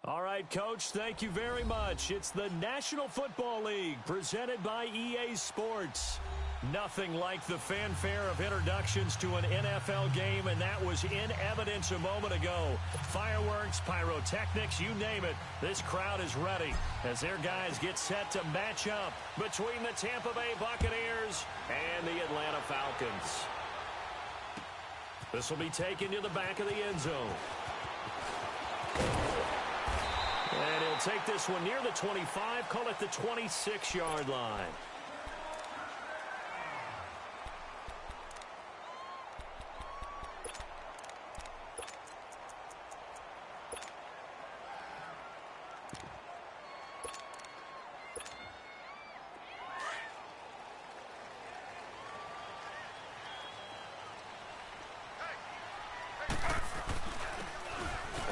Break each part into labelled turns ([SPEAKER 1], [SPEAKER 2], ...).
[SPEAKER 1] All right, Coach, thank you very much. It's the National Football League presented by EA Sports. Nothing like the fanfare of introductions to an NFL game, and that was in evidence a moment ago. Fireworks, pyrotechnics, you name it. This crowd is ready as their guys get set to match up between the Tampa Bay Buccaneers and the Atlanta Falcons. This will be taken to the back of the end zone. And he'll take this one near the 25, call it the 26-yard line.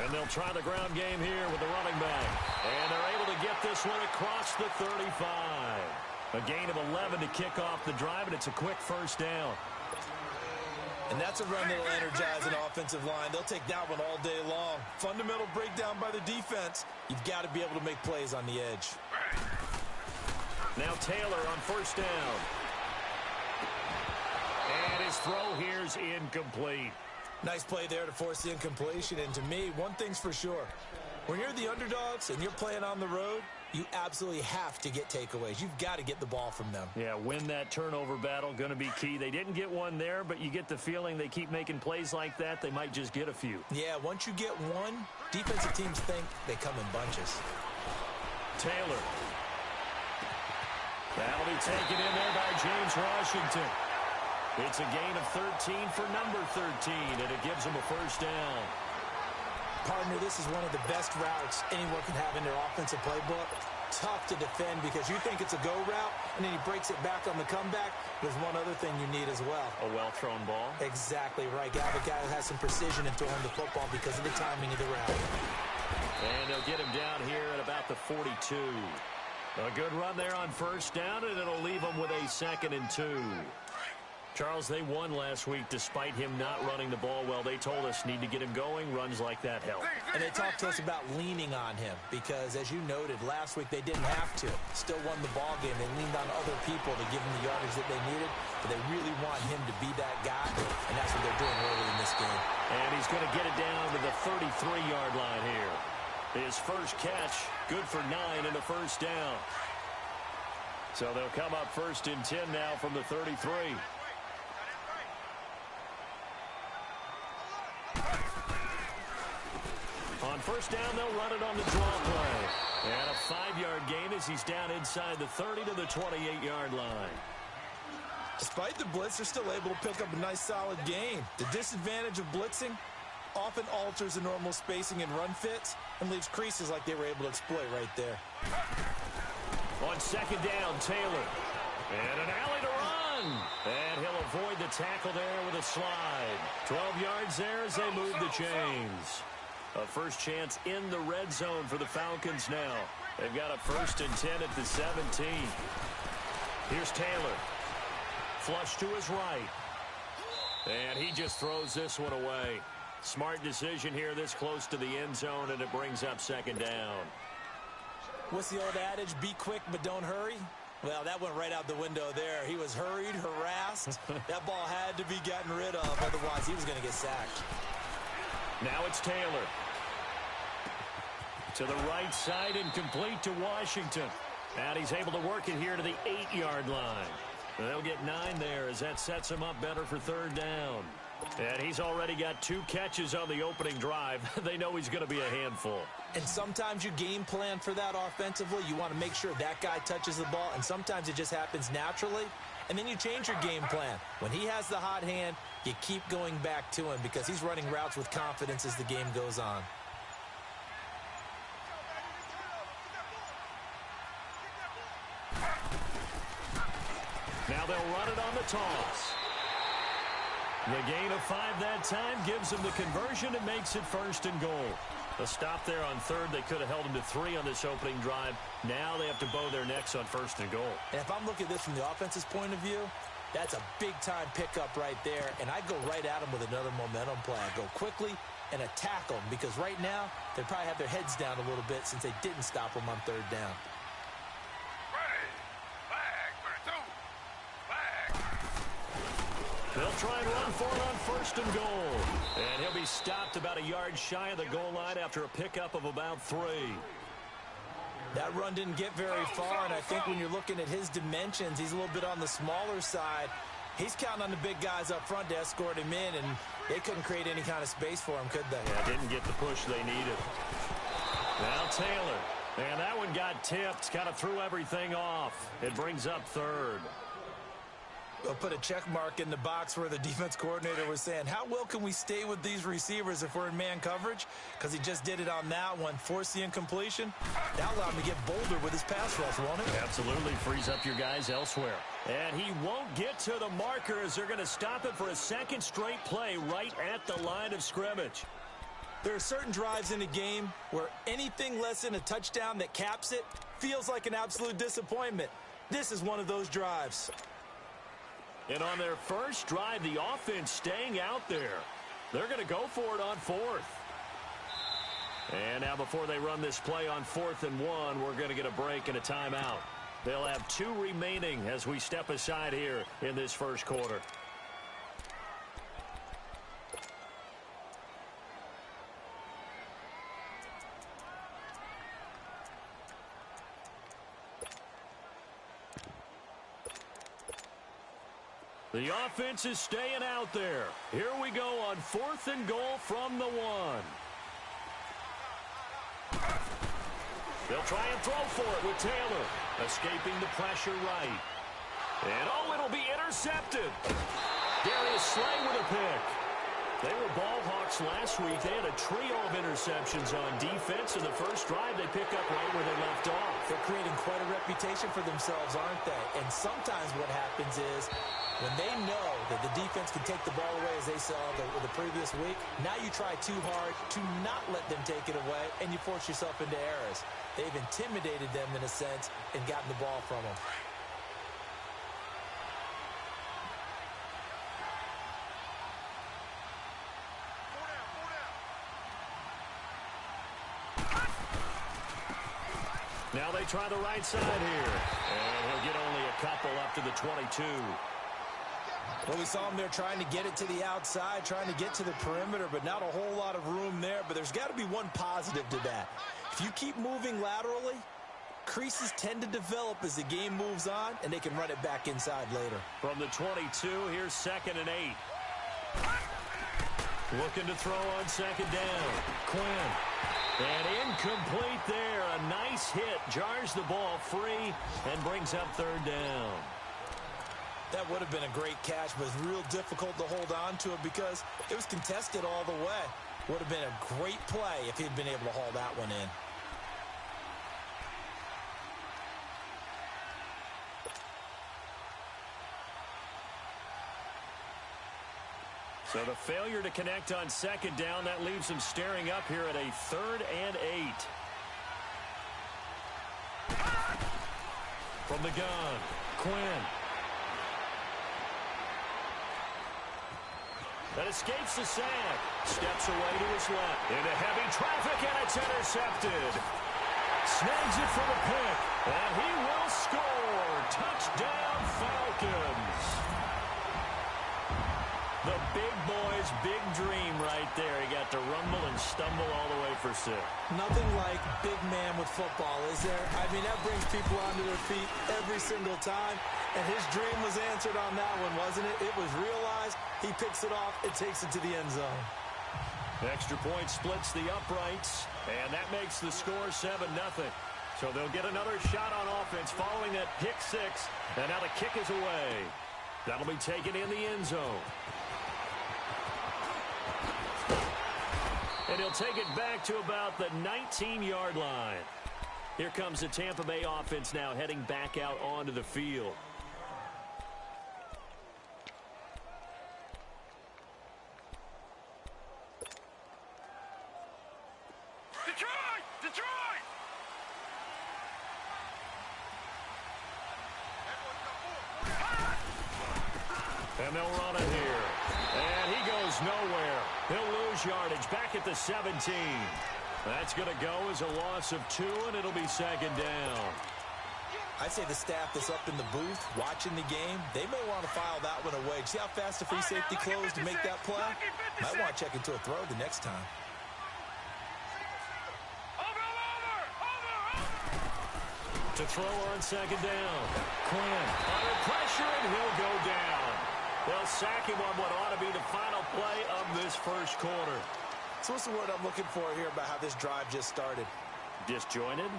[SPEAKER 1] And they'll try the ground game here with the running back. And they're able to get this one across the 35. A gain of 11 to kick off the drive, and it's a quick first down.
[SPEAKER 2] And that's a run that'll energize an offensive line. They'll take that one all day long. Fundamental breakdown by the defense. You've got to be able to make plays on the edge.
[SPEAKER 1] Now Taylor on first down. And his throw here's incomplete.
[SPEAKER 2] Nice play there to force the incompletion. And to me, one thing's for sure. When you're the underdogs and you're playing on the road, you absolutely have to get takeaways. You've got to get the ball from them.
[SPEAKER 1] Yeah, win that turnover battle, going to be key. They didn't get one there, but you get the feeling they keep making plays like that, they might just get a few.
[SPEAKER 2] Yeah, once you get one, defensive teams think they come in bunches.
[SPEAKER 1] Taylor. That'll be taken in there by James Washington. It's a gain of 13 for number 13, and it gives him a first down.
[SPEAKER 2] Partner, this is one of the best routes anyone can have in their offensive playbook. Tough to defend because you think it's a go route, and then he breaks it back on the comeback. There's one other thing you need as well.
[SPEAKER 1] A well-thrown ball?
[SPEAKER 2] Exactly right. You have a guy who has some precision in throwing the football because of the timing of the route.
[SPEAKER 1] And they'll get him down here at about the 42. A good run there on first down, and it'll leave them with a 2nd and 2. Charles, they won last week despite him not running the ball well. They told us need to get him going. Runs like that help.
[SPEAKER 2] And they talked to us about leaning on him because, as you noted, last week they didn't have to. Still won the ball game. They leaned on other people to give them the yardage that they needed, but they really want him to be that guy, and that's what they're doing early in this game.
[SPEAKER 1] And he's going to get it down to the 33-yard line here. His first catch, good for 9 and a first down. So they'll come up 1st and 10 now from the 33. On first down, they'll run it on the draw play. And a 5-yard gain as he's down inside the 30 to the 28-yard line.
[SPEAKER 2] Despite the blitz, they're still able to pick up a nice, solid gain. The disadvantage of blitzing often alters the normal spacing and run fits and leaves creases like they were able to exploit right there.
[SPEAKER 1] On 2nd down, Taylor. And an alley to run. And he'll avoid the tackle there with a slide. 12 yards there as they move the chains. A first chance in the red zone for the Falcons now. They've got a 1st and 10 at the 17. Here's Taylor. Flush to his right. And he just throws this one away. Smart decision here this close to the end zone, and it brings up 2nd down.
[SPEAKER 2] What's the old adage? Be quick, but don't hurry. Well, that went right out the window there. He was hurried, harassed. That ball had to be gotten rid of, otherwise he was going to get sacked.
[SPEAKER 1] Now it's Taylor. To the right side and complete to Washington. And he's able to work it here to the 8-yard line. They'll get 9 there as that sets him up better for 3rd down. And he's already got 2 catches on the opening drive. They know he's going to be a handful.
[SPEAKER 2] And sometimes you game plan for that offensively. You want to make sure that guy touches the ball, and sometimes it just happens naturally. And then you change your game plan. When he has the hot hand, you keep going back to him because he's running routes with confidence as the game goes on.
[SPEAKER 1] Now they'll run it on the toss. The gain of 5 that time gives them the conversion and makes it 1st and goal. A stop there on 3rd. They could have held him to 3 on this opening drive. Now they have to bow their necks on 1st and goal.
[SPEAKER 2] And if I'm looking at this from the offense's point of view, that's a big-time pickup right there. And I go right at them with another momentum play. I go quickly and attack them because right now they probably have their heads down a little bit since they didn't stop them on 3rd down.
[SPEAKER 1] They'll try and run for it on 1st and goal. And he'll be stopped about a yard shy of the goal line after a pickup of about 3.
[SPEAKER 2] That run didn't get very far, and I think when you're looking at his dimensions, he's a little bit on the smaller side. He's counting on the big guys up front to escort him in, and they couldn't create any kind of space for him, could they?
[SPEAKER 1] Yeah, didn't get the push they needed. Now Taylor. And that one got tipped, kind of threw everything off. It brings up third.
[SPEAKER 2] They'll put a check mark in the box where the defense coordinator was saying, how well can we stay with these receivers if we're in man coverage? Because he just did it on that one, forced the incompletion. That allowed him to get bolder with his pass rush, won't it?
[SPEAKER 1] Absolutely, frees up your guys elsewhere. And he won't get to the marker as they're going to stop it for a second straight play right at the line of scrimmage.
[SPEAKER 2] There are certain drives in a game where anything less than a touchdown that caps it feels like an absolute disappointment. This is one of those drives.
[SPEAKER 1] And on their first drive, the offense staying out there. They're going to go for it on fourth. And now before they run this play on 4th and 1, we're going to get a break and a timeout. They'll have 2 remaining as we step aside here in this first quarter. The offense is staying out there. Here we go on 4th and goal from the 1. They'll try and throw for it with Taylor. Escaping the pressure right. And, oh, it'll be intercepted. Darius Slay with a pick. They were ball hawks last week. They had a trio of interceptions on defense. In the first drive, they pick up right where they left off.
[SPEAKER 2] They're creating quite a reputation for themselves, aren't they? And sometimes what happens is when they know that the defense can take the ball away, as they saw the previous week, now you try too hard to not let them take it away, and you force yourself into errors. They've intimidated them in a sense and gotten the ball from them.
[SPEAKER 1] Now they try the right side here. And he'll get only a couple up to the 22.
[SPEAKER 2] Well, we saw him there trying to get it to the outside, trying to get to the perimeter, but not a whole lot of room there. But there's got to be one positive to that. If you keep moving laterally, creases tend to develop as the game moves on, and they can run it back inside later.
[SPEAKER 1] From the 22, here's 2nd and 8. Looking to throw on 2nd down. Quinn. And incomplete there. A nice hit. Jars the ball free and brings up 3rd down.
[SPEAKER 2] That would have been a great catch, but it's real difficult to hold on to it because it was contested all the way. Would have been a great play if he'd been able to haul that one in.
[SPEAKER 1] So the failure to connect on 2nd down, that leaves them staring up here at a 3rd and 8. From the gun, Quinn. That escapes the sack. Steps away to his left. Into heavy traffic, and it's intercepted. Snags it for the pick, and he will score. Touchdown, Falcons. The big boy's big dream right there. He got to rumble and stumble all the way for 6.
[SPEAKER 2] Nothing like big man with football, is there? I mean, that brings people onto their feet every single time. And his dream was answered on that one, wasn't it? It was realized. He picks it off and takes it to the end zone.
[SPEAKER 1] Extra point splits the uprights, and that makes the score 7-0. So they'll get another shot on offense following that pick 6, and now the kick is away. That'll be taken in the end zone. And he'll take it back to about the 19-yard line. Here comes the Tampa Bay offense now heading back out onto the field. And they'll run it here. And he goes nowhere. He'll lose yardage back at the 17. That's going to go as a loss of 2, and it'll be 2nd down.
[SPEAKER 2] I'd say the staff that's up in the booth watching the game, they may want to file that one away. See how fast the free safety closed to make that play? Might want to check into a throw the next time.
[SPEAKER 1] To throw on 2nd down. Quinn under pressure, and he'll go down. They'll sack him on what ought to be the final play of this first quarter.
[SPEAKER 2] So what's the word I'm looking for here about how this drive just started?
[SPEAKER 1] Disjointed?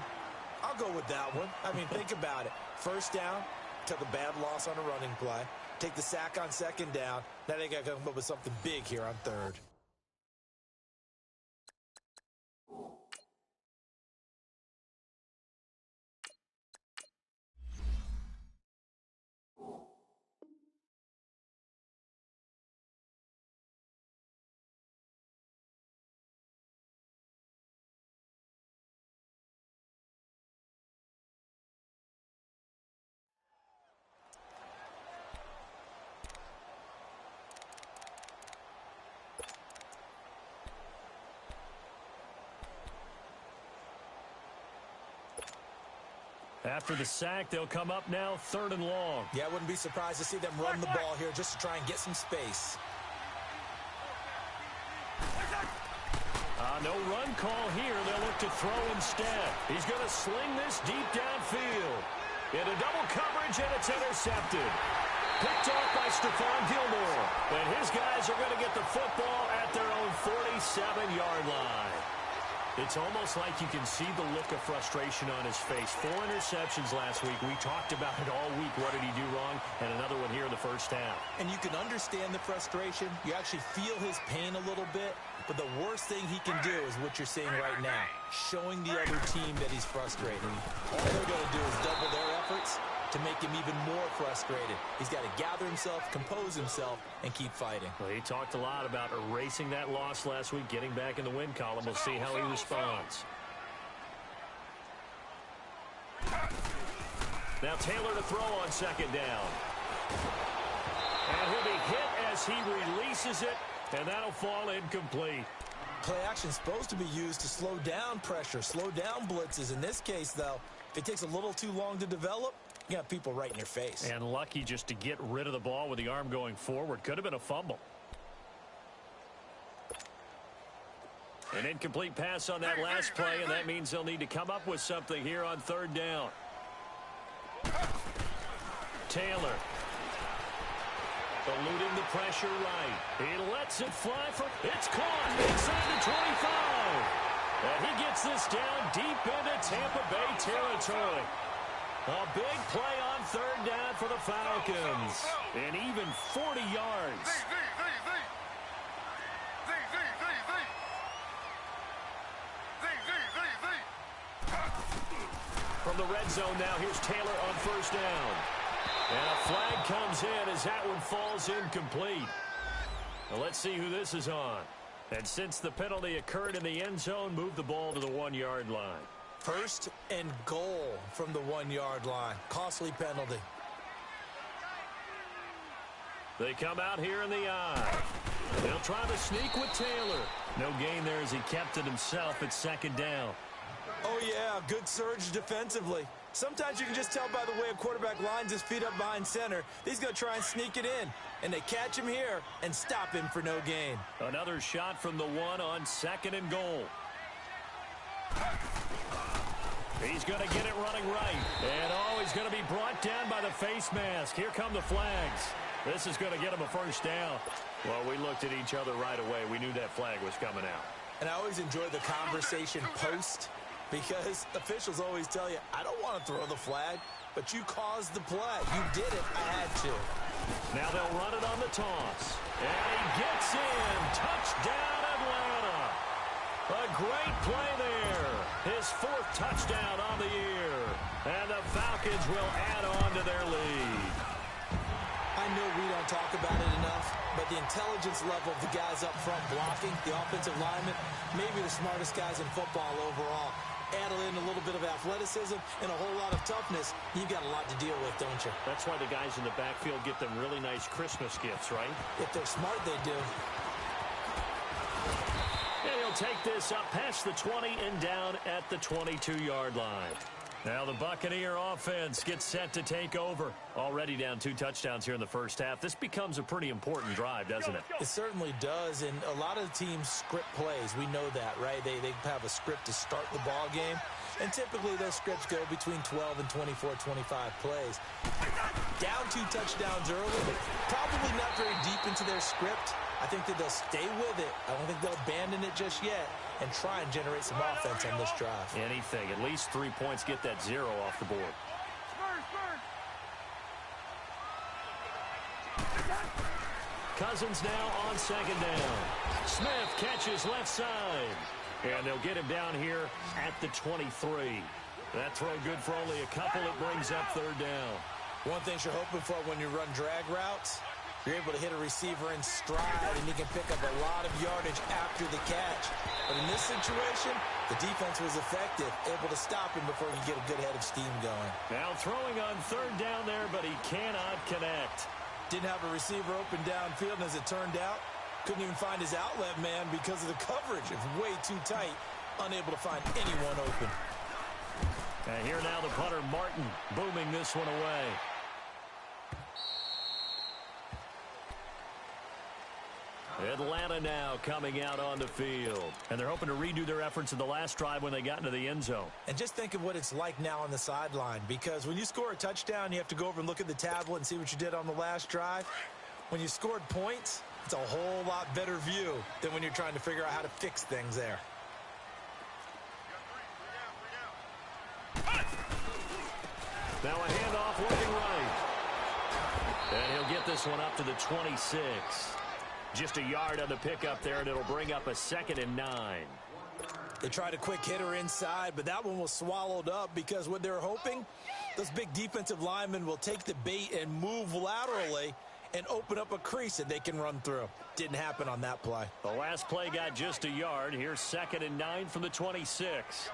[SPEAKER 2] I'll go with that one. I mean, think about it. First down, took a bad loss on a running play. Take the sack on second down. Now they got to come up with something big here on third.
[SPEAKER 1] After the sack, they'll come up now 3rd and long.
[SPEAKER 2] Yeah, I wouldn't be surprised to see them run the ball here just to try and get some space.
[SPEAKER 1] No run call here. They'll look to throw instead. He's going to sling this deep downfield. Into double coverage, and it's intercepted. Picked off by Stephon Gilmore. And his guys are going to get the football at their own 47-yard line. It's almost like you can see the look of frustration on his face. 4 interceptions last week. We talked about it all week. What did he do wrong? And another one here in the first half.
[SPEAKER 2] And you can understand the frustration. You actually feel his pain a little bit. But the worst thing he can do is what you're seeing right now, showing the other team that he's frustrated. All they're going to do is double their efforts to make him even more frustrated. He's got to gather himself, compose himself, and keep fighting.
[SPEAKER 1] Well, he talked a lot about erasing that loss last week, getting back in the win column. We'll see how he responds. Now Taylor to throw on second down. And he'll be hit as he releases it, and that'll fall incomplete.
[SPEAKER 2] Play action is supposed to be used to slow down pressure, slow down blitzes. In this case, though, if it takes a little too long to develop, you got people right in your face.
[SPEAKER 1] And lucky just to get rid of the ball with the arm going forward. Could have been a fumble. An incomplete pass on that last play, and that means they'll need to come up with something here on 3rd down. Taylor. Eluding the pressure right. He lets it fly for... It's caught inside the 25. And he gets this down deep into Tampa Bay territory. A big play on 3rd down for the Falcons. And even 40 yards. From the red zone now, here's Taylor on 1st down. And a flag comes in as that one falls incomplete. Well, let's see who this is on. And since the penalty occurred in the end zone, move the ball to the 1-yard line.
[SPEAKER 2] 1st and goal from the 1-yard line. Costly penalty.
[SPEAKER 1] They come out here in the eye. They'll try to sneak with Taylor. No gain there as he kept it himself at 2nd down.
[SPEAKER 2] Oh, yeah, good surge defensively. Sometimes you can just tell by the way a quarterback lines his feet up behind center. He's going to try and sneak it in. And they catch him here and stop him for no gain.
[SPEAKER 1] Another shot from the 1 on 2nd and goal. He's going to get it running right. And, he's going to be brought down by the face mask. Here come the flags. This is going to get him a 1st down. Well, we looked at each other right away. We knew that flag was coming out.
[SPEAKER 2] And I always enjoy the conversation post, because officials always tell you, I don't want to throw the flag, but you caused the play. You did it. I had to.
[SPEAKER 1] Now they'll run it on the toss. And he gets in. Touchdown, Atlanta. A great play there. His 4th touchdown on the year. And the Falcons will add on to their lead.
[SPEAKER 2] I know we don't talk about it enough, but the intelligence level of the guys up front blocking, the offensive linemen, maybe the smartest guys in football overall. Add in a little bit of athleticism and a whole lot of toughness, you've got a lot to deal with, don't you?
[SPEAKER 1] That's why the guys in the backfield get them really nice Christmas gifts, right?
[SPEAKER 2] If they're smart, they do.
[SPEAKER 1] And he'll take this up past the 20 and down at the 22-yard line. Now the Buccaneer offense gets set to take over. Already down 2 touchdowns here in the first half. This becomes a pretty important drive, doesn't it?
[SPEAKER 2] It certainly does, and a lot of the teams script plays. We know that, right? They have a script to start the ball game, and typically those scripts go between 12 and 24, 25 plays. Down 2 touchdowns early, probably not very deep into their script. I think that they'll stay with it. I don't think they'll abandon it just yet. and try and generate some offense on this drive.
[SPEAKER 1] Anything. At least 3 points, get that 0 off the board. Cousins now on second down. Smith catches left side. And they'll get him down here at the 23. That throw good for only a couple. It brings up third down.
[SPEAKER 2] One thing you're hoping for when you run drag routes, you're able to hit a receiver in stride, and he can pick up a lot of yardage after the catch. But in this situation, the defense was effective, able to stop him before he could get a good head of steam going.
[SPEAKER 1] Now throwing on third down there, but he cannot connect.
[SPEAKER 2] Didn't have a receiver open downfield, and as it turned out, couldn't even find his outlet man because of the coverage. It was way too tight, unable to find anyone open.
[SPEAKER 1] And here now the punter, Martin, booming this one away. Atlanta now coming out on the field. And they're hoping to redo their efforts in the last drive when they got into the end zone.
[SPEAKER 2] And just think of what it's like now on the sideline, because when you score a touchdown, you have to go over and look at the tablet and see what you did on the last drive. When you scored points, it's a whole lot better view than when you're trying to figure out how to fix things there.
[SPEAKER 1] Now a handoff looking right. And he'll get this one up to the 26. Just a yard on the pickup there, and it'll bring up a 2nd and 9.
[SPEAKER 2] They tried a quick hitter inside, but that one was swallowed up because what they're hoping, those big defensive linemen will take the bait and move laterally and open up a crease that they can run through. Didn't happen on that play.
[SPEAKER 1] The last play got just a yard. Here's 2nd and 9 from the 26.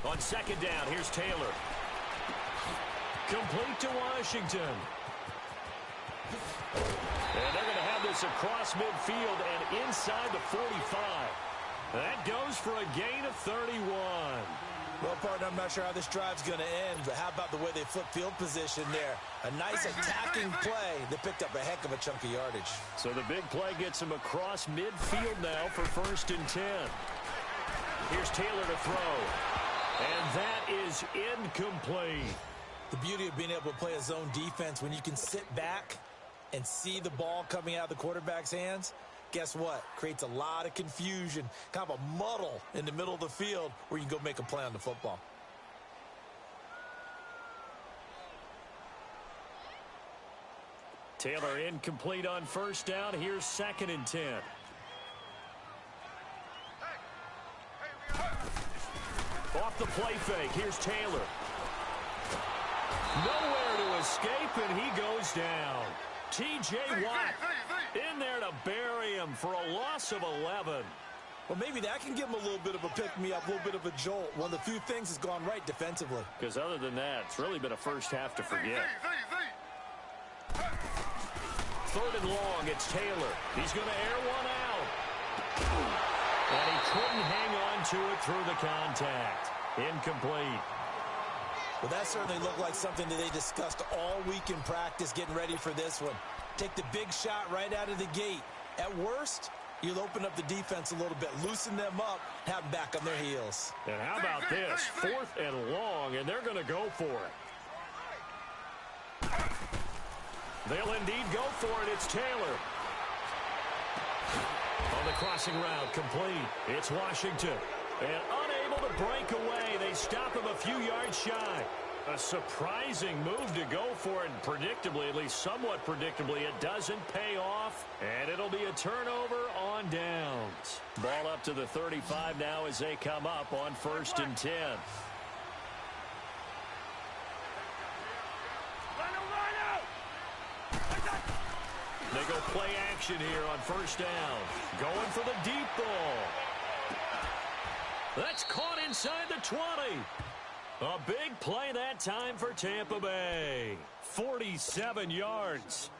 [SPEAKER 1] On second down, here's Taylor. Complete to Washington. And they're going to have this across midfield and inside the 45. That goes for a gain of 31.
[SPEAKER 2] Well, partner, I'm not sure how this drive's going to end, but how about the way they flip field position there? A nice attacking play that picked up a heck of a chunk of yardage.
[SPEAKER 1] So the big play gets him across midfield now for 1st and 10. Here's Taylor to throw. And that is incomplete.
[SPEAKER 2] The beauty of being able to play a zone defense when you can sit back and see the ball coming out of the quarterback's hands, guess what? Creates a lot of confusion, kind of a muddle in the middle of the field where you can go make a play on the football.
[SPEAKER 1] Taylor incomplete on 1st down. Here's 2nd and 10. Off the play fake, here's Taylor. Nowhere to escape, and he goes down. T.J. Watt in there to bury him for a loss of 11.
[SPEAKER 2] Well, maybe that can give him a little bit of a pick-me-up, a little bit of a jolt. One of the few things has gone right defensively.
[SPEAKER 1] Because other than that, it's really been a first half to forget. 3rd and long, it's Taylor. He's going to air one out. And he couldn't hang on to it through the contact. Incomplete.
[SPEAKER 2] Well, that certainly looked like something that they discussed all week in practice getting ready for this one. Take the big shot right out of the gate. At worst, you'll open up the defense a little bit, loosen them up, have them back on their heels.
[SPEAKER 1] And how about this? 4th and long, and they're going to go for it. They'll indeed go for it. It's Taylor. On the crossing route, complete. It's Washington. And unable to break away. They stop him a few yards shy. A surprising move to go for it. And predictably, at least somewhat predictably, it doesn't pay off. And it'll be a turnover on downs. Ball up to the 35 now as they come up on 1st and 10. They go play action here on 1st down. Going for the deep ball. That's caught inside the 20. A big play that time for Tampa Bay. 47 yards.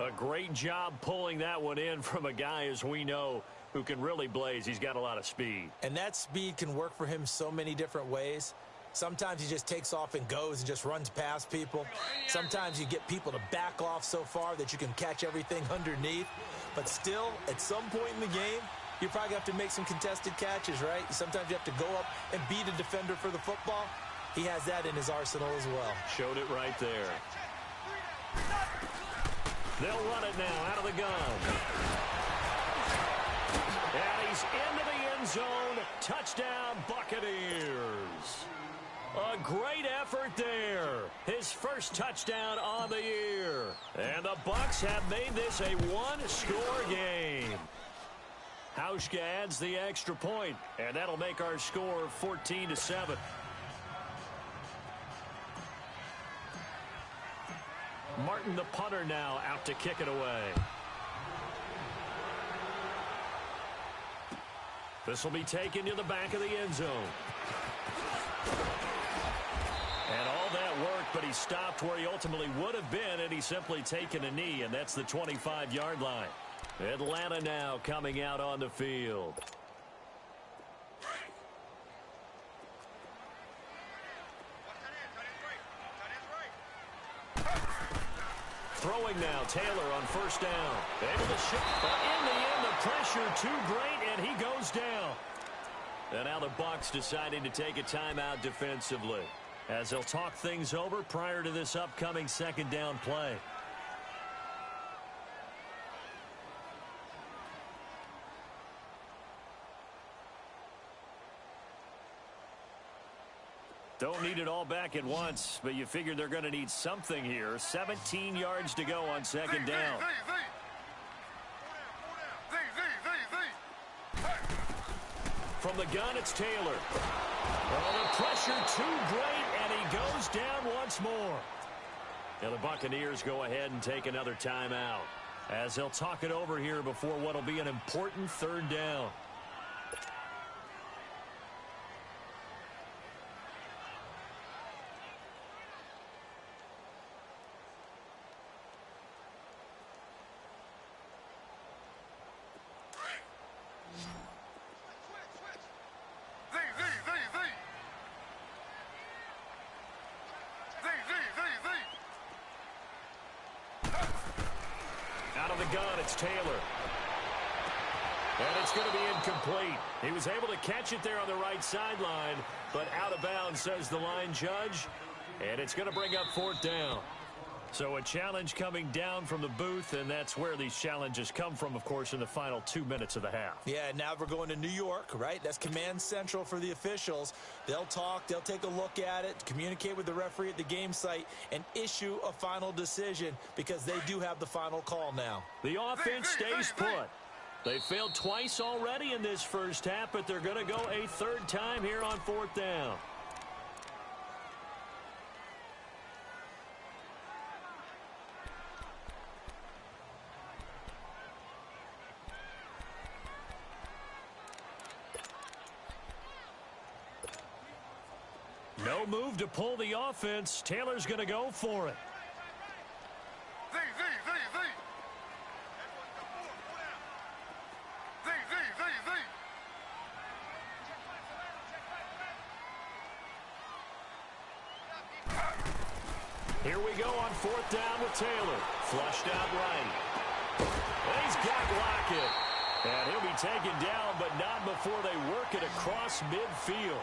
[SPEAKER 1] A great job pulling that one in from a guy, as we know, who can really blaze. He's got a lot of speed.
[SPEAKER 2] And that speed can work for him so many different ways. Sometimes he just takes off and goes and just runs past people. Sometimes you get people to back off so far that you can catch everything underneath. But still, at some point in the game, you probably have to make some contested catches, right? Sometimes you have to go up and beat a defender for the football. He has that in his arsenal as well.
[SPEAKER 1] Showed it right there. They'll run it now out of the gun. And he's into the end zone. Touchdown, Buccaneers. A great effort there. His first touchdown on the year. And the Bucs have made this a one-score game. Hauschka adds the extra point, and that'll make our score 14-7. Martin, the punter, now out to kick it away. This will be taken to the back of the end zone. And all that work, but he stopped where he ultimately would have been, and he's simply taken a knee, and that's the 25-yard line. Atlanta now coming out on the field. Throwing now, Taylor on first down. Able to shoot, but in the end, the pressure too great, and he goes down. And now the Bucs deciding to take a timeout defensively, as they'll talk things over prior to this upcoming second down play. Don't need it all back at once, but you figure they're going to need something here. 17 yards to go on second down. From the gun, it's Taylor. Oh, the pressure too great, and he goes down once more. Now the Buccaneers go ahead and take another timeout, as they'll talk it over here before what will be an important third down. It's Taylor. And it's going to be incomplete. He was able to catch it there on the right sideline, but out of bounds, says the line judge. And it's going to bring up fourth down. So a challenge coming down from the booth, and that's where these challenges come from, of course, in the final 2 minutes of the half.
[SPEAKER 2] Yeah, now we're going to New York, right? That's command central for the officials. They'll talk, they'll take a look at it, communicate with the referee at the game site, and issue a final decision, because they do have the final call now.
[SPEAKER 1] The offense stays put. They failed twice already in this first half, but they're going to go a third time here on fourth down. No move to pull the offense. Taylor's going to go for it. Here we go on fourth down with Taylor. Flushed out right. And he's got Lockett. And he'll be taken down, but not before they work it across midfield.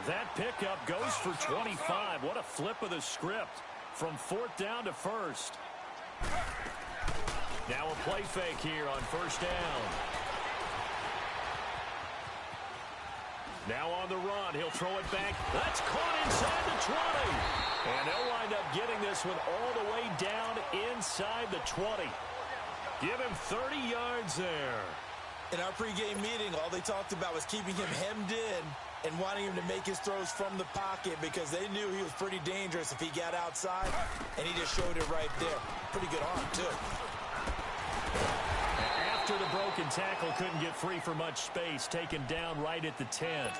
[SPEAKER 1] That pickup goes for 25. What a flip of the script from fourth down to first. Now a play fake here on first down. Now on the run, he'll throw it back. That's caught inside the 20. And they'll wind up getting this one all the way down inside the 20. Give him 30 yards there.
[SPEAKER 2] In our pregame meeting, all they talked about was keeping him hemmed in and wanting him to make his throws from the pocket, because they knew he was pretty dangerous if he got outside, and he just showed it right there. Pretty good arm, too.
[SPEAKER 1] After the broken tackle, couldn't get free for much space, taken down right at the 10.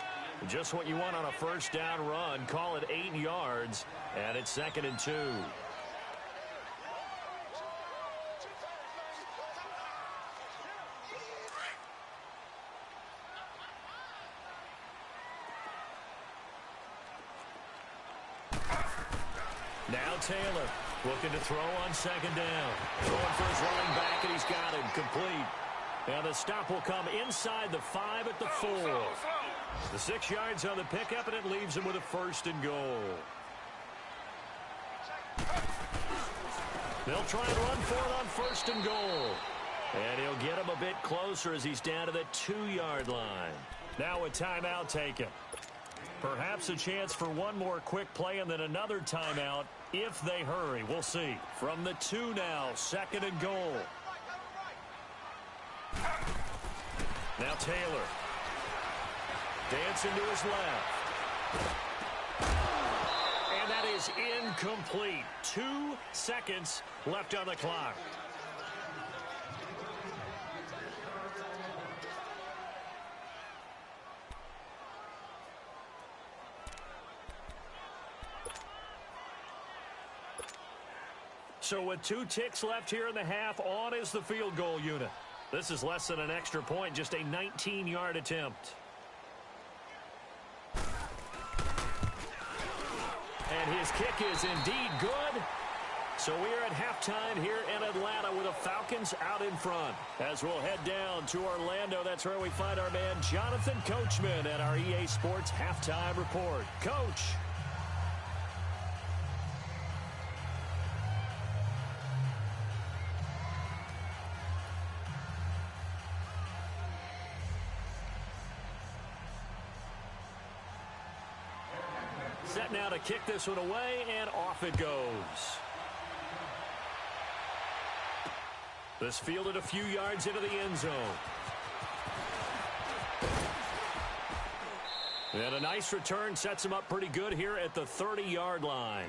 [SPEAKER 1] Just what you want on a first down run. Call it 8 yards, and it's 2nd and 2. Now Taylor looking to throw on second down. Throwing for his running back, and he's got him complete. And the stop will come inside the 5 at the 4. The 6 yards on the pickup, and it leaves him with a 1st and goal. They'll try and run for it on 1st and goal. And he'll get him a bit closer as he's down to the 2-yard line. Now a timeout taken. Perhaps a chance for one more quick play and then another timeout if they hurry. We'll see. From the 2 now, 2nd and goal. Now Taylor. Dancing to his left. And that is incomplete. 2 seconds left on the clock. So with 2 ticks left here in the half, on is the field goal unit. This is less than an extra point, just a 19-yard attempt. And his kick is indeed good. So we are at halftime here in Atlanta with the Falcons out in front. As we'll head down to Orlando, that's where we find our man Jonathan Coachman at our EA Sports Halftime Report. Coach. Set now to kick this one away, and off it goes. This fielded a few yards into the end zone. And a nice return sets him up pretty good here at the 30-yard line.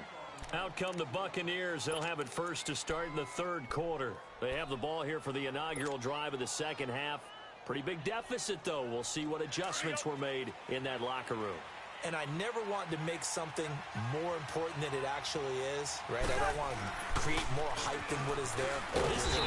[SPEAKER 1] Out come the Buccaneers. They'll have it first to start in the 3rd quarter. They have the ball here for the inaugural drive of the 2nd half. Pretty big deficit, though. We'll see what adjustments were made in that locker room.
[SPEAKER 2] And I never want to make something more important than it actually is, right? I don't want to create more hype than what is there. This is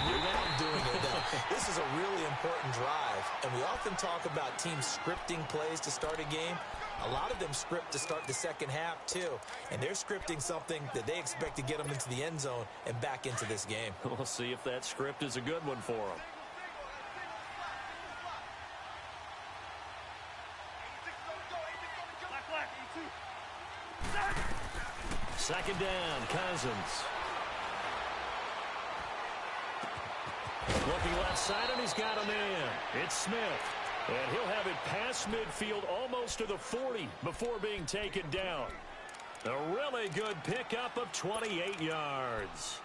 [SPEAKER 2] a really important drive. And we often talk about teams scripting plays to start a game. A lot of them script to start the 2nd half, too. And they're scripting something that they expect to get them into the end zone and back into this game.
[SPEAKER 1] We'll see if that script is a good one for them. 2nd down, Cousins. Looking left side, and he's got a man. It's Smith. And he'll have it past midfield almost to the 40 before being taken down. A really good pickup of 28 yards.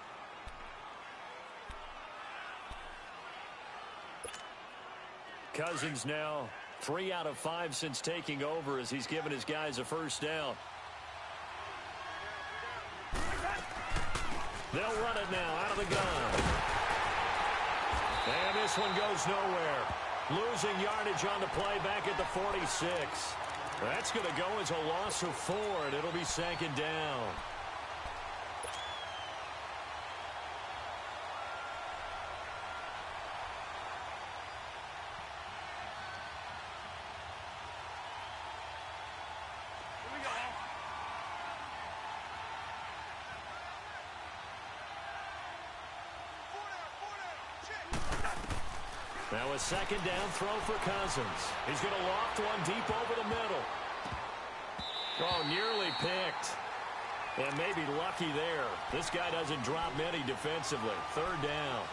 [SPEAKER 1] Cousins now 3 out of 5 since taking over as he's given his guys a 1st down. They'll run it now out of the gun. And this one goes nowhere. Losing yardage on the play back at the 46. That's going to go as a loss of 4, and it'll be 2nd down. Now a 2nd down throw for Cousins. He's going to loft one deep over the middle. Oh, nearly picked. And maybe lucky there. This guy doesn't drop many defensively. 3rd down.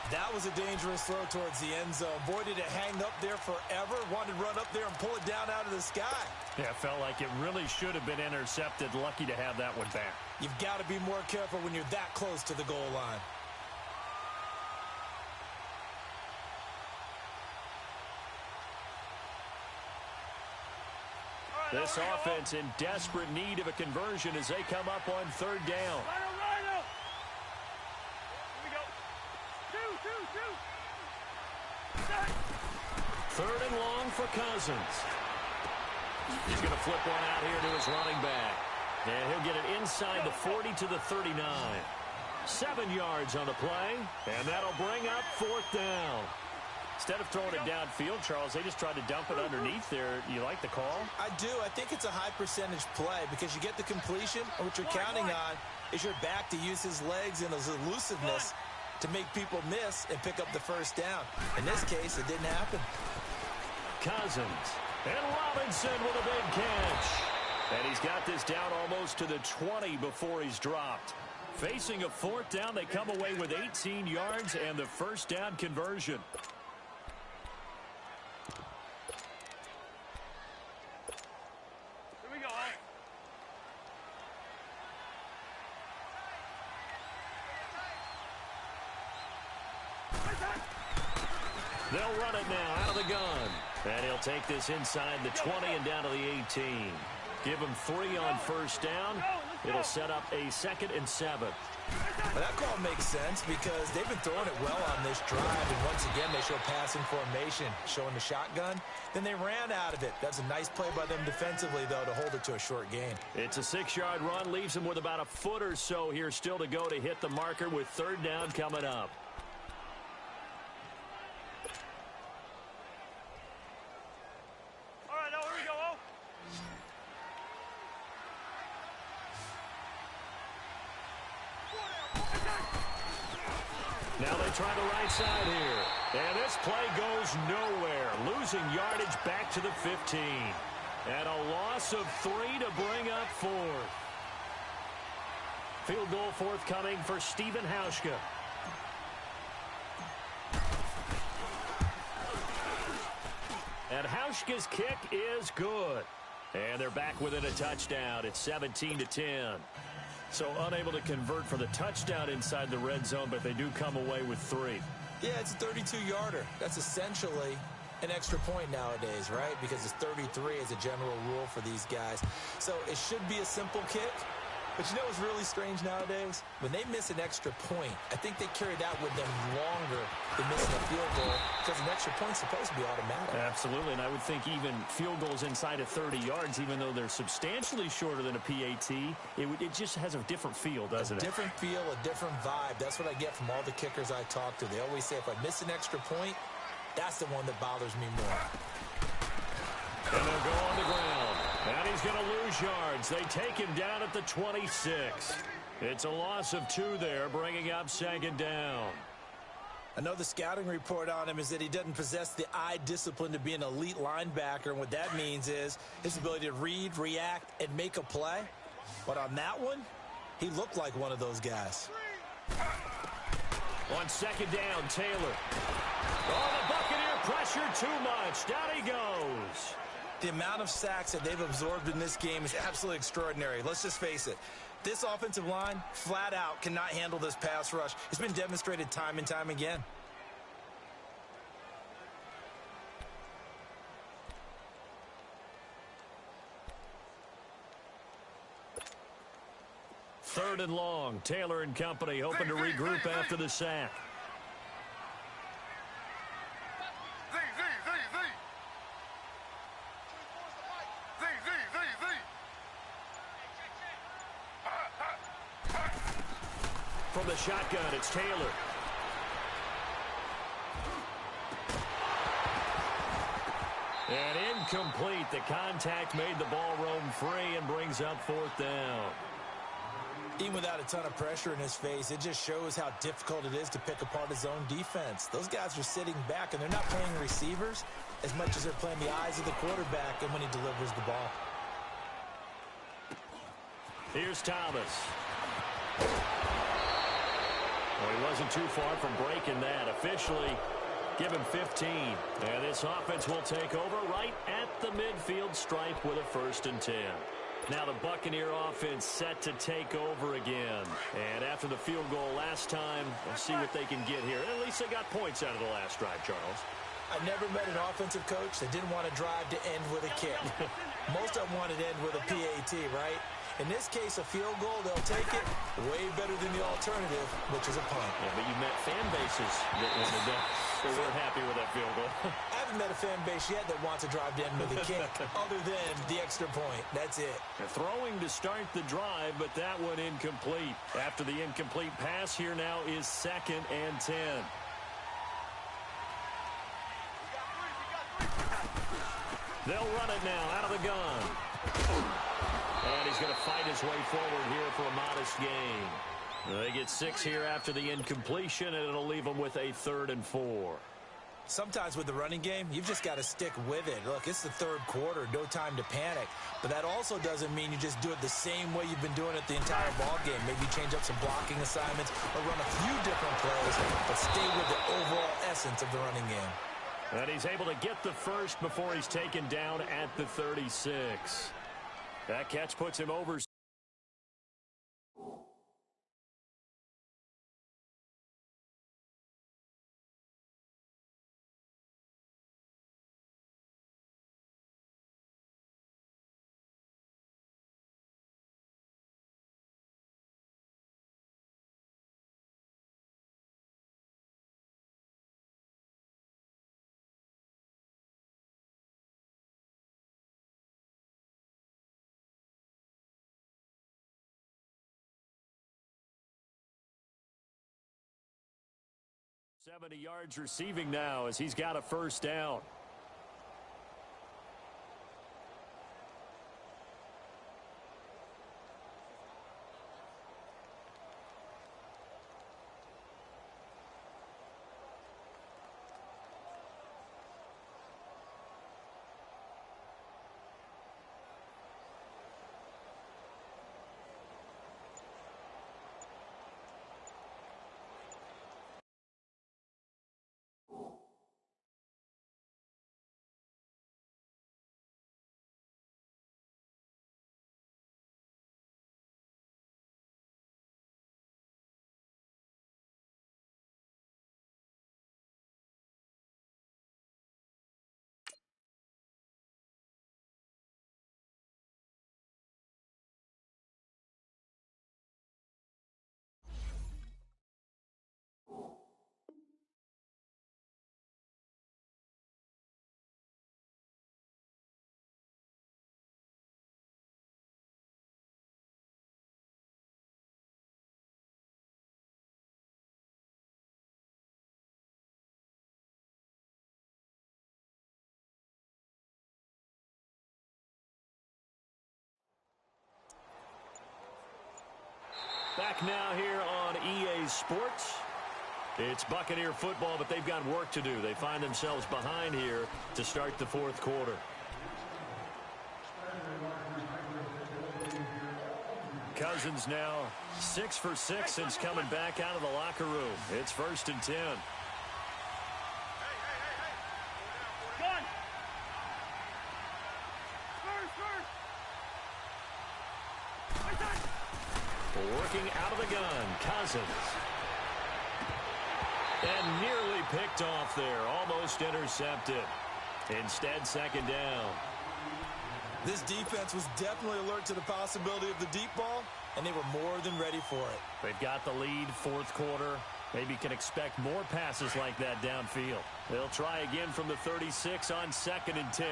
[SPEAKER 2] That was a dangerous throw towards the end zone. Boy, did it hang up there forever. Wanted to run up there and pull it down out of the sky.
[SPEAKER 1] Yeah, it felt like it really should have been intercepted. Lucky to have that one back.
[SPEAKER 2] You've got to be more careful when you're that close to the goal line.
[SPEAKER 1] This offense in desperate need of a conversion as they come up on 3rd down.
[SPEAKER 3] Here we go. 2.
[SPEAKER 1] 3rd and long for Cousins. He's going to flip one out here to his running back. And he'll get it inside the 40 to the 39. 7 yards on the play. And that'll bring up 4th down. Instead of throwing it downfield, Charles, they just tried to dump it underneath there. You like the call?
[SPEAKER 2] I do. I think it's a high percentage play because you get the completion, and what you're counting on is your back to use his legs and his elusiveness to make people miss and pick up the 1st down. In this case, it didn't happen.
[SPEAKER 1] Cousins. And Robinson with a big catch. And he's got this down almost to the 20 before he's dropped. Facing a fourth down, they come away with 18 yards and the first down conversion.
[SPEAKER 3] Here we go.
[SPEAKER 1] They'll run it now out of the gun. And he'll take this inside the 20 and down to the 18. Give him 3 on first down. It'll set up a 2nd and 7.
[SPEAKER 2] Well, that call makes sense because they've been throwing it well on this drive, and once again they show passing formation, showing the shotgun. Then they ran out of it. That's a nice play by them defensively, though, to hold it to a short gain.
[SPEAKER 1] It's a 6-yard run, leaves him with about a foot or so here still to go to hit the marker with 3rd down coming up.
[SPEAKER 3] All right, now here we go.
[SPEAKER 1] Now they try the right side here. And this play goes nowhere. Losing yardage back to the 15. And a loss of 3 to bring up 4th. Field goal forthcoming for Stephen Hauschka. And Hauschka's kick is good. And they're back within a touchdown. It's 17-10. So unable to convert for the touchdown inside the red zone, but they do come away with 3.
[SPEAKER 2] Yeah, it's a 32-yarder. That's essentially an extra point nowadays, right? Because it's 33 as a general rule for these guys. So it should be a simple kick. But you know what's really strange nowadays? When they miss an extra point, I think they carry that with them longer than missing a field goal because an extra point's supposed to be automatic.
[SPEAKER 1] Absolutely, and I would think even field goals inside of 30 yards, even though they're substantially shorter than a PAT, it just has a different feel, doesn't it?
[SPEAKER 2] A different feel, a different vibe. That's what I get from all the kickers I talk to. They always say if I miss an extra point, that's the one that bothers me more.
[SPEAKER 1] And they'll go on the ground. And he's going to lose yards. They take him down at the 26. It's a loss of 2 there, bringing up 2nd down.
[SPEAKER 2] I know the scouting report on him is that he doesn't possess the eye discipline to be an elite linebacker. And what that means is his ability to read, react, and make a play. But on that one, he looked like one of those guys.
[SPEAKER 1] On 2nd down, Taylor. Oh, the Buccaneer pressure too much. Down he goes.
[SPEAKER 2] The amount of sacks that they've absorbed in this game is absolutely extraordinary. Let's just face it. This offensive line, flat out, cannot handle this pass rush. It's been demonstrated time and time again.
[SPEAKER 1] Third and long. Taylor and company hoping to regroup after the sack. From the shotgun, it's Taylor. And incomplete. The contact made the ball roam free and brings up 4th down.
[SPEAKER 2] Even without a ton of pressure in his face, it just shows how difficult it is to pick apart his own defense. Those guys are sitting back, and they're not playing receivers as much as they're playing the eyes of the quarterback and when he delivers the ball.
[SPEAKER 1] Here's Thomas. Well, he wasn't too far from breaking that. Officially, give him 15. And this offense will take over right at the midfield stripe with a 1st and 10. Now the Buccaneer offense set to take over again. And after the field goal last time, we'll see what they can get here. At least they got points out of the last drive, Charles.
[SPEAKER 2] I never met an offensive coach that didn't want to drive to end with a kick. Most of them wanted to end with a PAT, right? In this case, a field goal, they'll take it way better than the alternative, which is a punt.
[SPEAKER 1] Yeah, but you met fan bases that weren't happy with that field goal.
[SPEAKER 2] I haven't met a fan base yet that wants to drive to end with a kick, other than the extra point. That's it.
[SPEAKER 1] They're throwing to start the drive, but that one incomplete. After the incomplete pass, here now is 2nd and 10. They'll run it now out of the gun. And he's going to fight his way forward here for a modest gain. They get 6 here after the incompletion, and it'll leave them with a 3rd and 4.
[SPEAKER 2] Sometimes with the running game, you've just got to stick with it. Look, it's the third quarter, no time to panic. But that also doesn't mean you just do it the same way you've been doing it the entire ball game. Maybe change up some blocking assignments or run a few different plays, but stay with the overall essence of the running game.
[SPEAKER 1] And he's able to get the first before he's taken down at the 36. That catch puts him over. $70 yards receiving now as he's got a first down. Back now here on EA Sports. It's Buccaneer football, but they've got work to do. They find themselves behind here to start the fourth quarter. Cousins now 6 for 6 since coming back out of the locker room. It's 1st and 10. Working out of the gun, Cousins. And nearly picked off there, almost intercepted. Instead, 2nd down.
[SPEAKER 2] This defense was definitely alert to the possibility of the deep ball, and they were more than ready for it.
[SPEAKER 1] They've got the lead, 4th quarter. Maybe can expect more passes like that downfield. They'll try again from the 36 on 2nd and 10.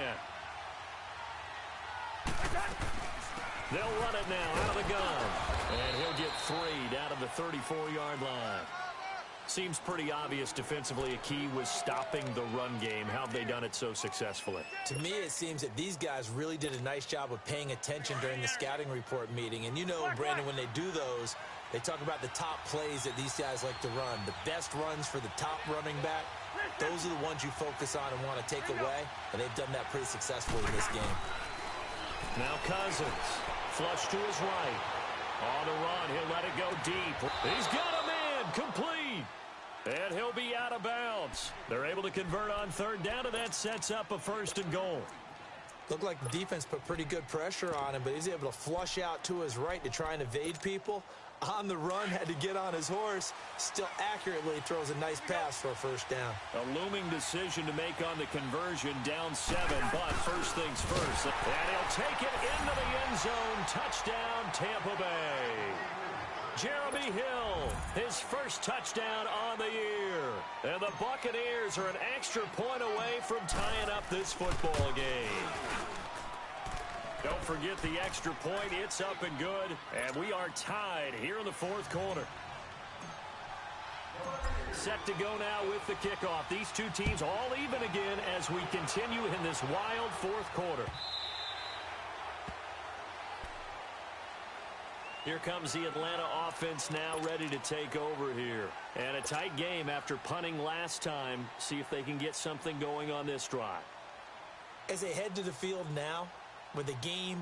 [SPEAKER 1] They'll run it now out of the gun. And he'll get 3 down to the 34-yard line. Seems pretty obvious defensively a key was stopping the run game. How have they done it so successfully?
[SPEAKER 2] To me, it seems that these guys really did a nice job of paying attention during the scouting report meeting. And you know, Brandon, when they do those, they talk about the top plays that these guys like to run. The best runs for the top running back, those are the ones you focus on and want to take away. And they've done that pretty successfully in this game.
[SPEAKER 1] Now Cousins, flush to his right. On the run, he'll let it go deep. He's got a man, complete. And he'll be out of bounds. They're able to convert on 3rd down, and that sets up a 1st and goal.
[SPEAKER 2] Looked like the defense put pretty good pressure on him, but he's able to flush out to his right to try and evade people. On the run, had to get on his horse. Still accurately throws a nice pass for a 1st down.
[SPEAKER 1] A looming decision to make on the conversion, down 7, but first things first. And he'll take it into the end zone. Touchdown, Tampa Bay. Jeremy Hill, his first touchdown on the year. And the Buccaneers are an extra point away from tying up this football game. Don't forget the extra point. It's up and good. And we are tied here in the 4th quarter. Set to go now with the kickoff. These two teams all even again as we continue in this wild 4th quarter. Here comes the Atlanta offense now ready to take over here. And a tight game after punting last time. See if they can get something going on this drive.
[SPEAKER 2] As they head to the field now, with the game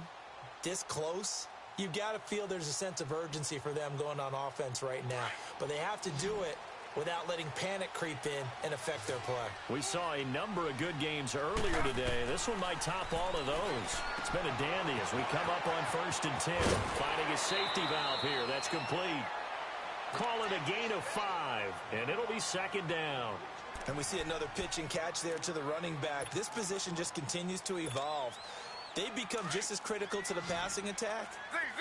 [SPEAKER 2] this close, you've got to feel there's a sense of urgency for them going on offense right now. But they have to do it without letting panic creep in and affect their play.
[SPEAKER 1] We saw a number of good games earlier today. This one might top all of those. It's been a dandy as we come up on 1st and 10. Finding a safety valve here. That's complete. Call it a gain of 5, and it'll be 2nd down.
[SPEAKER 2] And we see another pitch and catch there to the running back. This position just continues to evolve. They become just as critical to the passing attack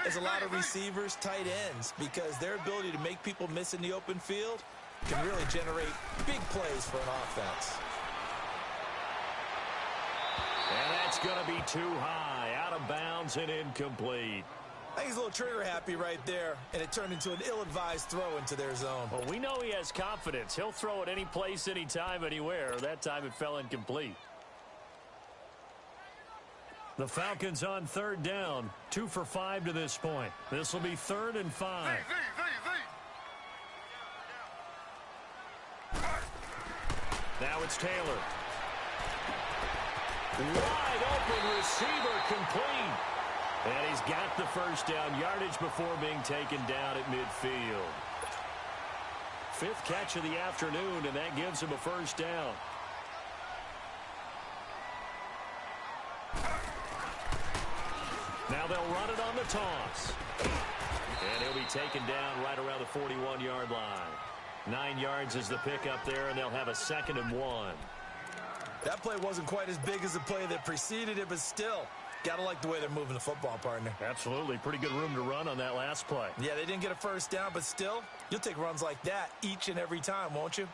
[SPEAKER 2] as a lot of receivers, tight ends, because their ability to make people miss in the open field can really generate big plays for an offense.
[SPEAKER 1] And that's going to be too high, out of bounds and incomplete.
[SPEAKER 2] I think he's a little trigger happy right there, and it turned into an ill-advised throw into their zone.
[SPEAKER 1] Well, we know he has confidence. He'll throw it any place, anytime, anywhere. That time it fell incomplete. The Falcons on 3rd down, 2 for 5 to this point. This will be 3rd and 5. Now it's Taylor. Wide open receiver complete. And he's got the 1st down, yardage before being taken down at midfield. 5th catch of the afternoon, and that gives him a 1st down. Now they'll run it on the toss. And he'll be taken down right around the 41-yard line. 9 yards is the pickup there, and they'll have a 2nd and 1.
[SPEAKER 2] That play wasn't quite as big as the play that preceded it, but still, gotta like the way they're moving the football, partner.
[SPEAKER 1] Absolutely. Pretty good room to run on that last play.
[SPEAKER 2] Yeah, they didn't get a 1st down, but still, you'll take runs like that each and every time, won't you?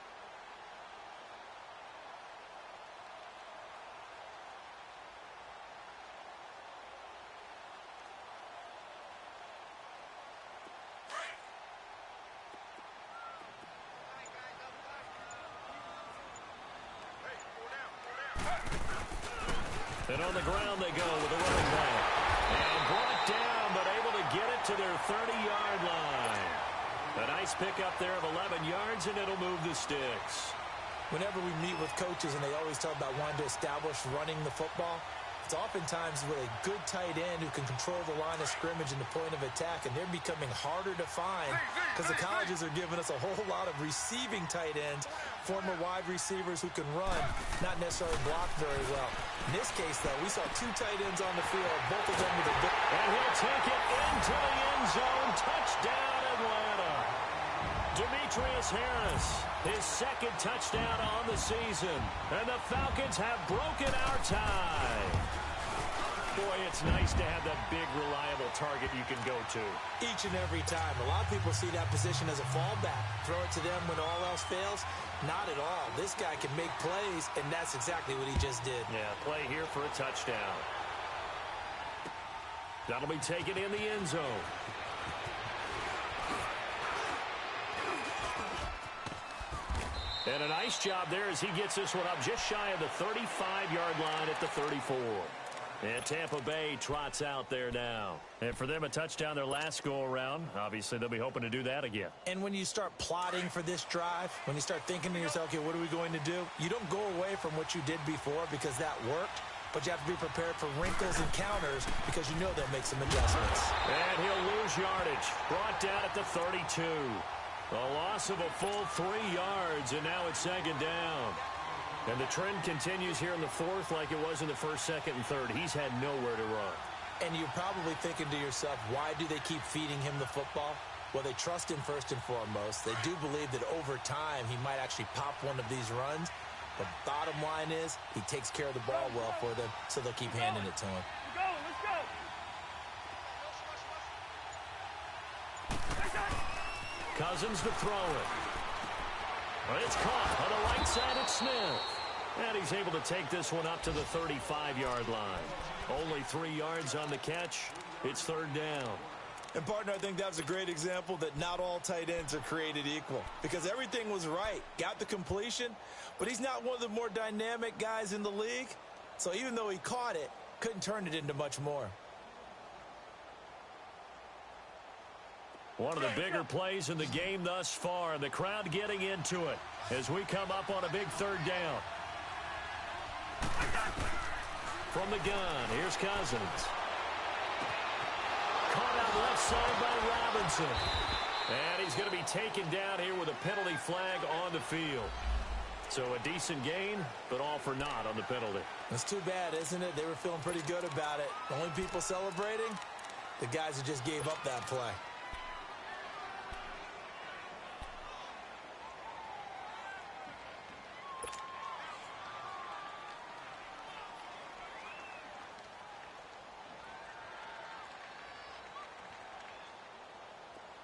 [SPEAKER 1] And on the ground they go with the running back. And brought down, but able to get it to their 30-yard line. A nice pickup there of 11 yards, and it'll move the sticks.
[SPEAKER 2] Whenever we meet with coaches and they always talk about wanting to establish running the football, it's oftentimes with a good tight end who can control the line of scrimmage and the point of attack, and they're becoming harder to find because the colleges are giving us a whole lot of receiving tight ends, former wide receivers who can run, not necessarily block very well. In this case, though, we saw 2 tight ends on the field, both of them with a big...
[SPEAKER 1] And he'll take it into the end zone. Touchdown, Atlanta. Demetrius Harris, his 2nd touchdown on the season. And the Falcons have broken our tie. Boy, it's nice to have that big, reliable target you can go to.
[SPEAKER 2] Each and every time. A lot of people see that position as a fallback. Throw it to them when all else fails. Not at all. This guy can make plays, and that's exactly what he just did.
[SPEAKER 1] Yeah, play here for a touchdown. That'll be taken in the end zone. And a nice job there as he gets this one up just shy of the 35-yard line at the 34. And Tampa Bay trots out there now. And for them, a touchdown their last go-around. Obviously, they'll be hoping to do that again.
[SPEAKER 2] And when you start plotting for this drive, when you start thinking to yourself, okay, what are we going to do? You don't go away from what you did before because that worked, but you have to be prepared for wrinkles and counters because you know they'll make some adjustments.
[SPEAKER 1] And he'll lose yardage. Brought down at the 32. A loss of a full 3 yards, and now it's 2nd down. And the trend continues here in the 4th like it was in the 1st, 2nd, and 3rd. He's had nowhere to run.
[SPEAKER 2] And you're probably thinking to yourself, why do they keep feeding him the football? Well, they trust him first and foremost. They do believe that over time he might actually pop one of these runs. The bottom line is he takes care of the ball well for them, so they'll keep handing it to him.
[SPEAKER 3] Let's go.
[SPEAKER 1] Cousins to throw it. But it's caught on the right side at Smith. And he's able to take this one up to the 35-yard line. Only 3 yards on the catch. It's 3rd down.
[SPEAKER 2] And, partner, I think that was a great example that not all tight ends are created equal because everything was right. Got the completion, but he's not one of the more dynamic guys in the league. So even though he caught it, couldn't turn it into much more.
[SPEAKER 1] One of the bigger plays in the game thus far, and the crowd getting into it as we come up on a big third down. From the gun, here's Cousins. Caught out left side by Robinson. And he's going to be taken down here with a penalty flag on the field. So a decent gain, but all for naught on the penalty.
[SPEAKER 2] It's too bad, isn't it? They were feeling pretty good about it. The only people celebrating, the guys who just gave up that play.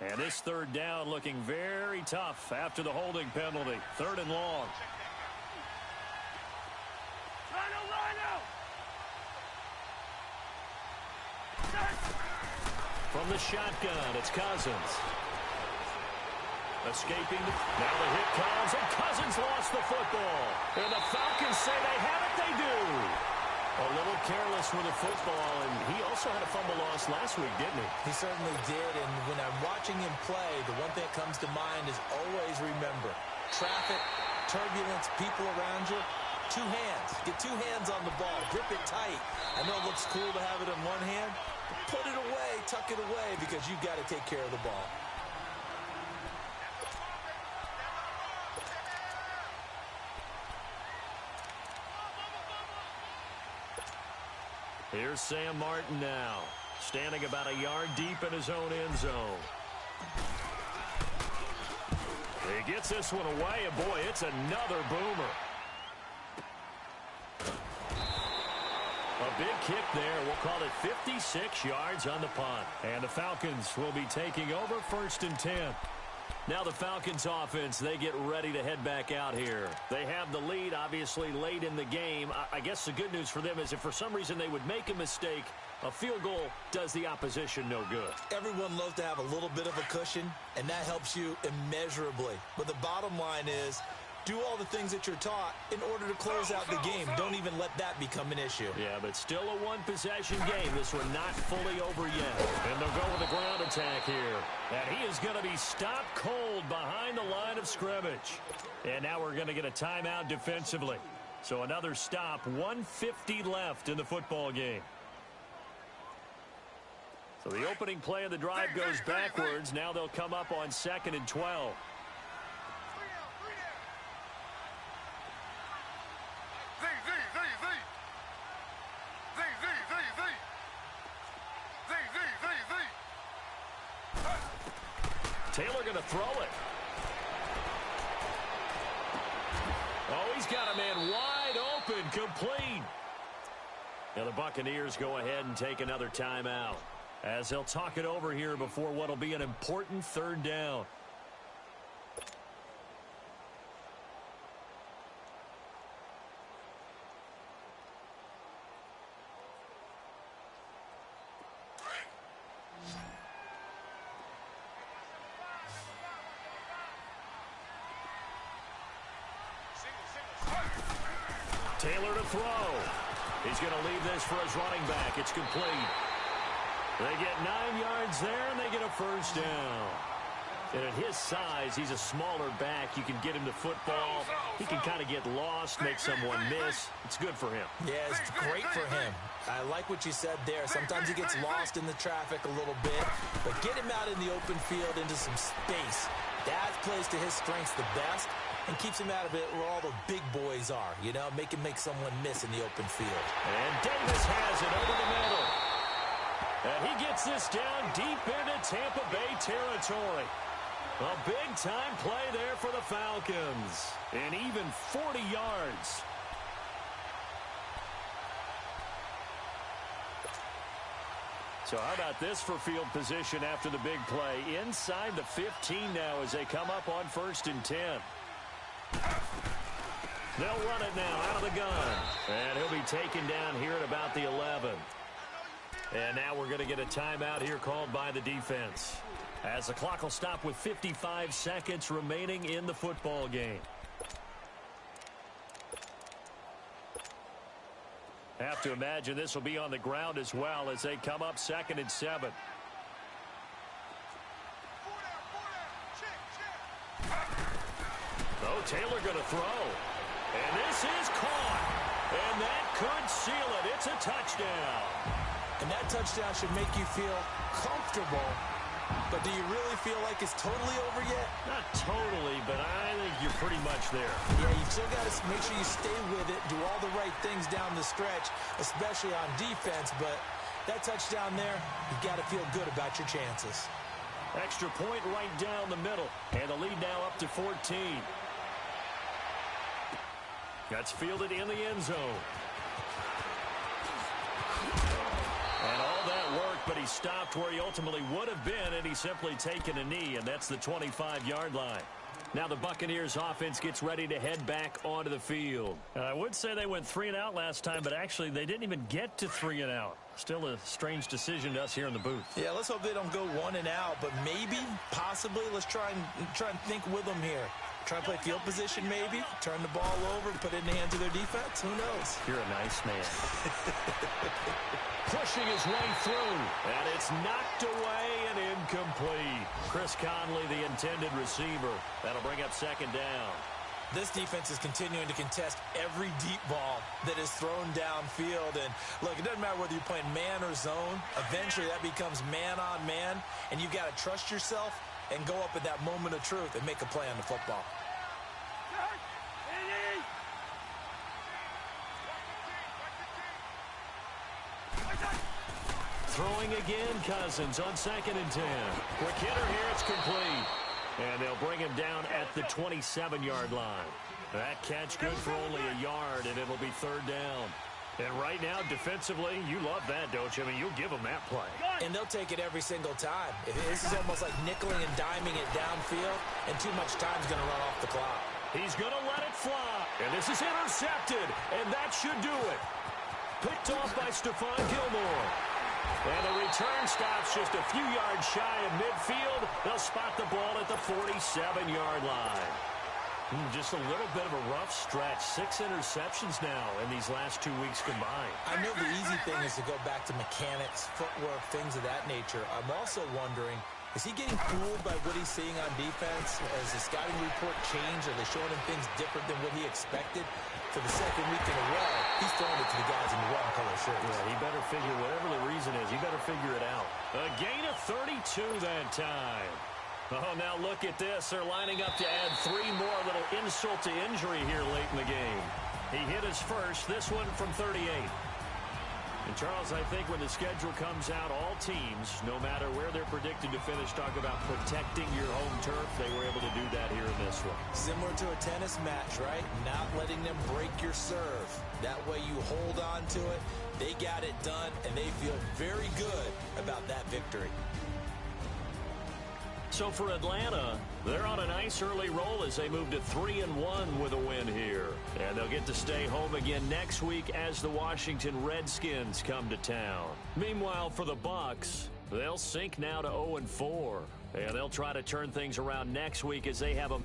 [SPEAKER 1] And this third down looking very tough after the holding penalty. Third and long. From the shotgun, it's Cousins. Escaping. Now the hit comes, and Cousins lost the football. And the Falcons say they have it, they do. A little careless with the football, and he also had a fumble loss last week, didn't he?
[SPEAKER 2] He certainly did, and when I'm watching him play, the one thing that comes to mind is always remember, traffic, turbulence, people around you, two hands. Get two hands on the ball. Grip it tight. I know it looks cool to have it in one hand, but put it away, tuck it away, because you've got to take care of the ball.
[SPEAKER 1] Here's Sam Martin now, standing about a yard deep in his own end zone. He gets this one away, and boy, it's another boomer. A big kick there. We'll call it 56 yards on the punt. And the Falcons will be taking over 1st and 10. Now the Falcons offense, they get ready to head back out here. They have the lead, obviously, late in the game. I guess the good news for them is if for some reason they would make a mistake, a field goal does the opposition no good.
[SPEAKER 2] Everyone loves to have a little bit of a cushion, and that helps you immeasurably. But the bottom line is, do all the things that you're taught in order to close out the game. Don't even let that become an issue.
[SPEAKER 1] Yeah, but still a one-possession game. This one not fully over yet. And they'll go with a ground attack here. And he is going to be stopped cold behind the line of scrimmage. And now we're going to get a timeout defensively. So another stop, 1:50 left in the football game. So the opening play of the drive goes backwards. Now they'll come up on 2nd and 12. Taylor going to throw it. Oh, he's got a man wide open, complete. Now the Buccaneers go ahead and take another timeout as they'll talk it over here before what will be an important third down. Taylor to throw. He's going to leave this for his running back. It's complete. They get 9 yards there, and they get a first down. And at his size, he's a smaller back. You can get him to football. He can kind of get lost, make someone miss. It's good for him.
[SPEAKER 2] Yeah, it's great for him. I like what you said there. Sometimes he gets lost in the traffic a little bit, but get him out in the open field into some space. That plays to his strengths the best and keeps him out of it where all the big boys are, you know, make some miss in the open field.
[SPEAKER 1] And Davis has it over the middle. And he gets this down deep into Tampa Bay territory. A big-time play there for the Falcons. And even 40 yards. So how about this for field position after the big play? Inside the 15 now as they come up on 1st and 10. They'll run it now out of the gun. And he'll be taken down here at about the 11. And now we're going to get a timeout here called by the defense, as the clock will stop with 55 seconds remaining in the football game. Have to imagine this will be on the ground as well as they come up 2nd and 7. Taylor going to throw. And this is caught. And that could seal it. It's a touchdown.
[SPEAKER 2] And that touchdown should make you feel comfortable. But do you really feel like it's totally over yet?
[SPEAKER 1] Not totally, but I think you're pretty much there.
[SPEAKER 2] Yeah, you still got to make sure you stay with it, do all the right things down the stretch, especially on defense. But that touchdown there, you've got to feel good about your chances.
[SPEAKER 1] Extra point right down the middle. And the lead now up to 14. That's fielded in the end zone. And all that work, but he stopped where he ultimately would have been, and he's simply taken a knee, and that's the 25-yard line. Now the Buccaneers offense gets ready to head back onto the field. I would say they went 3-and-out last time, but actually they didn't even get to 3-and-out. Still a strange decision to us here in the booth.
[SPEAKER 2] Yeah, let's hope they don't go 1-and-out, but maybe, possibly, let's try and think with them here. Try and play field position maybe, turn the ball over, put it in the hands of their defense. Who knows?
[SPEAKER 1] You're a nice man. Pushing his way through, and it's knocked away and incomplete. Chris Conley, the intended receiver. That'll bring up second down.
[SPEAKER 2] This defense is continuing to contest every deep ball that is thrown downfield. And, look, it doesn't matter whether you're playing man or zone. Eventually, that becomes man-on-man, and you've got to trust yourself and go up at that moment of truth and make a play on the football.
[SPEAKER 1] Throwing again, Cousins on 2nd and 10. Quick hitter here, it's complete. And they'll bring him down at the 27-yard line. That catch good for only a yard, and it'll be 3rd down. And right now, defensively, you love that, don't you? I mean, you'll give them that play.
[SPEAKER 2] And they'll take it every single time. This is almost like nickeling and diming it downfield, and too much time's going to run off the clock.
[SPEAKER 1] He's going to let it fly. And this is intercepted, and that should do it. Picked off by Stephon Gilmore. And the return stops just a few yards shy of midfield. They'll spot the ball at the 47-yard line. Just a little bit of a rough stretch. 6 interceptions now in these last 2 weeks combined.
[SPEAKER 2] I know the easy thing is to go back to mechanics, footwork, things of that nature. I'm also wondering, is he getting fooled by what he's seeing on defense? Has the scouting report changed? Are they showing him things different than what he expected? For the 2nd week in a row, he's throwing it to the guys in the wrong color shirts.
[SPEAKER 1] Yeah, he better figure, whatever the reason is, he better figure it out. A gain of 32 that time. Oh, now look at this. They're lining up to add 3 more. Little insult to injury here late in the game. He hit his first, this one from 38. And, Charles, I think when the schedule comes out, all teams, no matter where they're predicted to finish, talk about protecting your home turf. They were able to do that here in this one.
[SPEAKER 2] Similar to a tennis match, right? Not letting them break your serve. That way you hold on to it. They got it done, and they feel very good about that victory.
[SPEAKER 1] So for Atlanta, they're on a nice early roll as they move to 3-1 with a win here. And they'll get to stay home again next week as the Washington Redskins come to town. Meanwhile, for the Bucs, they'll sink now to 0-4. And they'll try to turn things around next week as they have a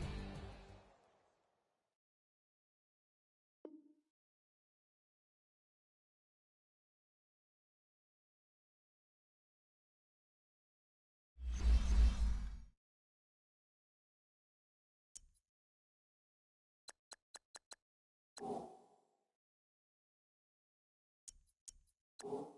[SPEAKER 4] Oh.